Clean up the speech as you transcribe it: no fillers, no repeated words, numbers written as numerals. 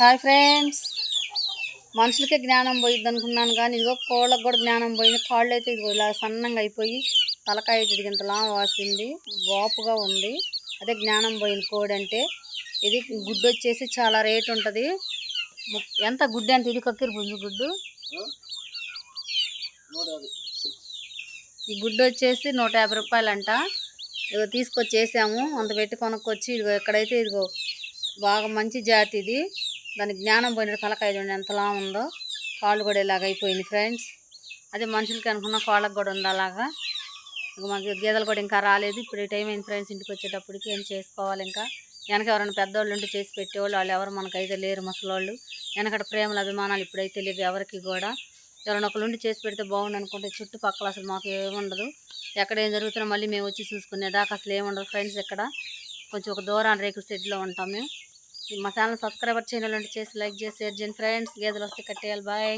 Hi friends, మనుషులకే జ్ఞానం పోయిద్ది అనుకున్నాను కానీ ఇదిగో కోళ్ళకు కూడా జ్ఞానం పోయింది. కాళ్ళు అయితే ఇదిగో ఇలా సన్నంగా అయిపోయి తలకాయ ఇంతలా వాసింది, వాపుగా ఉంది. అదే జ్ఞానం పోయింది కోడి అంటే. ఇది గుడ్డు వచ్చేసి చాలా రేట్ ఉంటుంది. ఎంత గుడ్డు అంటే ఇది కక్కిరి పుంజు గుడ్డు. ఈ గుడ్డు వచ్చేసి 150 రూపాయలంట. ఇదిగో తీసుకొచ్చేసాము, అంత పెట్టి కొనుక్కొచ్చి. ఇదిగో ఎక్కడైతే ఇదిగో బాగా మంచి జాతి ఇది. దానికి జ్ఞానం పోయినట్టు తలకాయ చూడండి ఎంతలా ఉందో. కాళ్ళు కూడా ఇలాగ అయిపోయింది ఫ్రెండ్స్. అదే మనుషులకి అనుకున్న కాళ్ళకు కూడా ఉంది అలాగా. మాకు గేదెలు కూడా ఇంకా రాలేదు. ఇప్పుడు ఈ టైం అయింది ఫ్రెండ్స్. ఇంటికి వచ్చేటప్పటికి ఏం చేసుకోవాలి. ఇంకా వెనక ఎవరైనా పెద్దవాళ్ళు ఉంటే చేసి పెట్టేవాళ్ళు, వాళ్ళు ఎవరు మనకైతే లేరు. ముసలోళ్ళు వెనకట ప్రేమల అభిమానాలు ఇప్పుడైతే లేవు ఎవరికి కూడా. ఎవరైనా ఒకళ్ళు ఉండి చేసి పెడితే బాగుండు అనుకుంటే చుట్టుపక్కల అసలు మాకు ఏముండదు. ఎక్కడ ఏం జరుగుతున్నా మళ్ళీ మేము వచ్చి చూసుకునేదాకా అసలు ఏముండదు ఫ్రెండ్స్. ఇక్కడ కొంచెం ఒక దూరాన్ని రేకుల షెడ్లో ఉంటాం మేము. మా ఛానల్ సబ్స్క్రైబర్ చేయడం చేసి లైక్ చేసి షేర్ చేయండి ఫ్రెండ్స్. గేదెలు వస్తే కట్టేయాలి. బాయ్.